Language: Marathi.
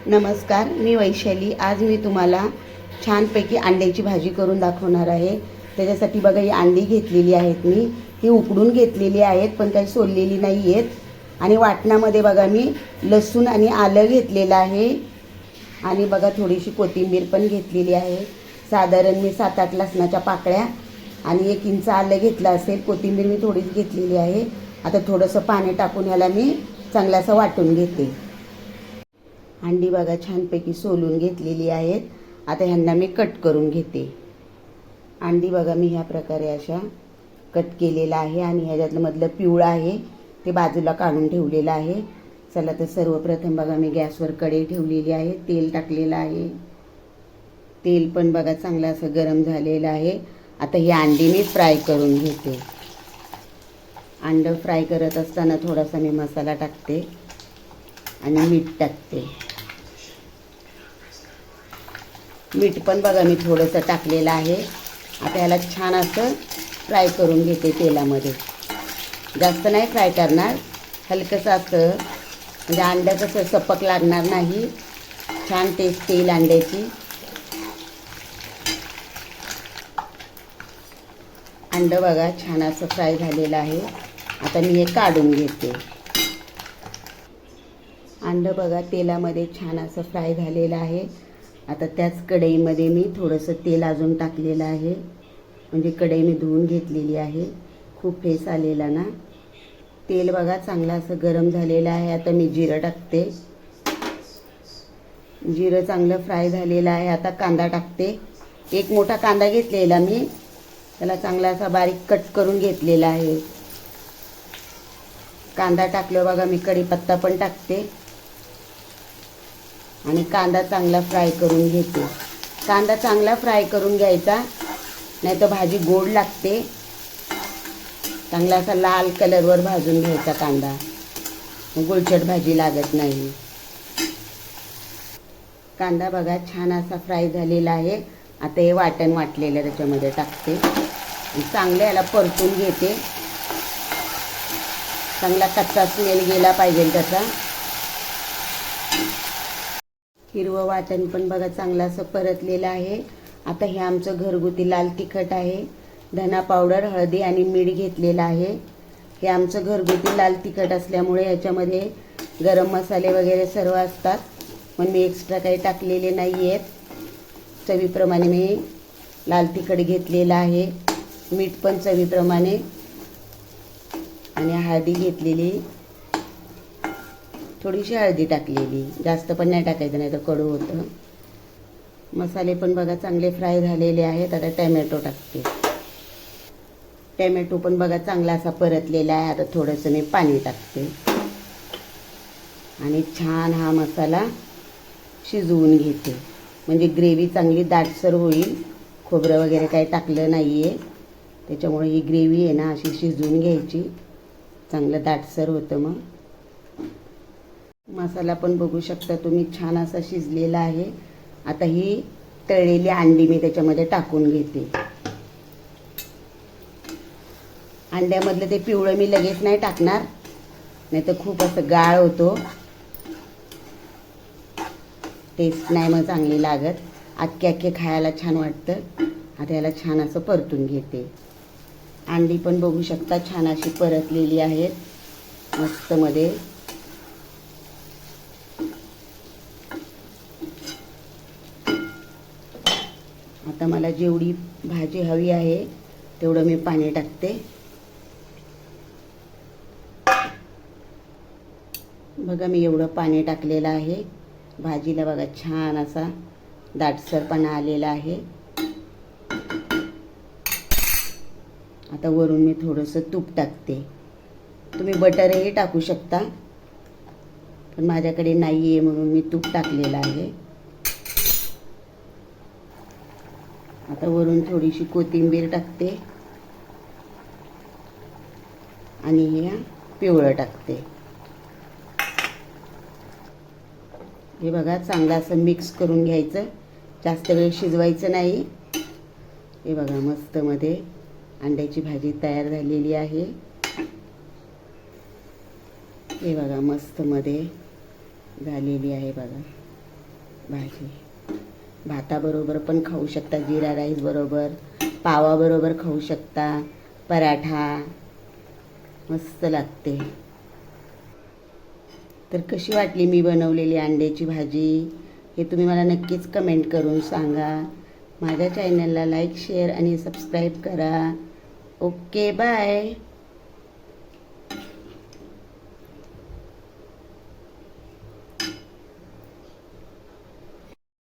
नमस्कार, मी वैशाली। आज मी तुम्हाला छानपैकी अंड्याची भाजी करून दाखवणार आहे। त्याच्यासाठी बघा ही अंडी घेतलेली आहेत, मी ही उकडून घेतलेली आहेत पण काही सोललेली नाही आहेत। आणि वाटणामध्ये बघा मी लसूण आणि आलं घेतलेलं आहे आणि बघा थोडीशी कोथिंबीर पण घेतलेली आहे। साधारण मी 7-8 लसणाच्या पाकळ्या आणि 1 इंच आलं घेतलं असेल। कोथिंबीर मी थोडीच घेतलेली आहे। आता थोडंसं पाणी टाकून ह्याला मी चांगलं असं वाटून घेते। अंडी बघा छानपैकी सोलून घेतलेली आहेत। आता ह्यांना मी कट करून घेते। अंडी बघा मी ह्या प्रकारे अशा कट केलेला आहे आणि ह्याच्यातलं मधलं पिवळं आहे ते बाजूला काढून ठेवलेलं आहे। चला तर सर्वप्रथम बघा मी गॅसवर कढई ठेवलेली आहे, तेल टाकलेलं आहे। तेल पण बघा चांगलं असं गरम झालेलं आहे। आता ही अंडी मी फ्राय करून घेते। अंडं फ्राय करत असताना थोडासा मी मसाला टाकते आणि मीठ टाकते। मीठ पण बघा मी थोडंसं टाकलेलं आहे। आता ह्याला छान असं फ्राय करून घेते तेलामध्ये। जास्त नाही फ्राय करणार, हलकंसं असं, म्हणजे अंडं कसं सपक लागणार नाही, छान टेस्ट येईल अंड्याची। अंडं बघा छान असं फ्राय झालेलं आहे। आता मी हे काढून घेते। अंडं बघा तेलामध्ये छान असं फ्राय झालेलं आहे। आता त्याच कढईमध्ये मी थोडंसं तेल अजून टाकलेलं आहे, म्हणजे कढई मी धुवून घेतलेली आहे। खूप फेस आलेला ना। तेल बघा चांगलं असं गरम झालेलं आहे। आता मी जिरं टाकते। जिरं चांगलं फ्राय झालेलं आहे। आता कांदा टाकते। 1 मोठा कांदा घेतलेला मी, त्याला चांगला असा बारीक कट करून घेतलेला आहे। कांदा टाकलं बघा मी कढीपत्ता पण टाकते आणि कांदा चांगला फ्राय करून घेते। कांदा चांगला फ्राय करून घ्यायचा, नाही तर भाजी गोड लागते। चांगला असा लाल कलरवर भाजून घ्यायचा कांदा, गुळचट भाजी लागत नाही। कांदा बघा छान असा फ्राय झालेला आहे। आता हे वाटण वाटलेलं त्याच्यामध्ये टाकते आणि चांगलं याला परतून घेते। चांगला कच्चा स्मेल गेला पाहिजे त्याचा। हिरवं वाटण पण बघा चांगलं असं परतलेलं आहे। आता हे आमचं घरगुती लाल तिखट आहे, धना पावडर, हळदी आणि मीठ घेतलेलं आहे। हे आमचं घरगुती लाल तिखट असल्यामुळे याच्यामध्ये गरम मसाले वगैरे सर्व असतात, पण मी एक्स्ट्रा काही टाकलेले नाही आहेत। चवीप्रमाणे मी लाल तिखट घेतलेलं आहे, मीठ पण चवीप्रमाणे, आणि हळदी घेतलेली, थोडीशी हळदी टाकलेली, जास्त पण नाही टाकायचं नाही तर कडू होतं। मसाले पण बघा चांगले फ्राय झालेले आहेत। आता टॅमॅटो टाकते। टॅमॅटो पण बघा चांगला असा परतलेला आहे। आता थोडंसं मी पाणी टाकते आणि छान हा मसाला शिजवून घेते, म्हणजे ग्रेव्ही चांगली दाटसर होईल। खोबरं वगैरे काही टाकलं नाही आहे, त्याच्यामुळे ही ग्रेव्ही आहे ना अशी शिजवून घ्यायची, चांगलं दाटसर होतं। मग मसाला पण बघू शकता तुम्ही छान असा शिजलेला आहे। आता ही तळलेली अंडी मी त्याच्यामध्ये टाकून घेते। अंड्यामधलं ते पिवळं मी लगेच नाही टाकणार, नाही तर खूप असं गाळ होतो, टेस्ट नाही मग चांगली लागत। अख्खे खायला छान वाटतं। आता याला छान असं परतून घेते। अंडी पण बघू शकता छान अशी परतलेली आहेत मस्त मध्ये। आता मला जेवढी भाजी हवी आहे तेवढं मी पाणी टाकते। बघा मी एवढं पाणी टाकलेलं आहे। भाजीला बघा छान असा दाटसरपणा आलेला आहे। आता वरून मी थोडंसं तूप टाकते, तुम्ही बटरही टाकू शकता, पण माझ्याकडे नाही आहे म्हणून मी तूप टाकलेलं आहे। आता वरून थोडीशी कोथिंबीर टाकते आणि हे पिवळं टाकते। हे बघा चांगलं असं मिक्स करून घ्यायचं, जास्त वेळ शिजवायचं नाही। हे बघा मस्त मध्ये अंड्याची भाजी तयार झालेली आहे। हे बघा मस्त मध्ये झालेली आहे बघा। भाजी. भाताबरोबर पण खाऊ शकता, जिरा राईस बरोबर, पावाबरोबर खाऊ शकता, पराठा मस्त लागते. तर कशी वाटली मी बनवलेली अंड्याची भाजी हे तुम्ही मला नक्कीच कमेंट करून सांगा. माझ्या चॅनलला लाईक, शेअर आणि सबस्क्राईब करा. Okay, bye.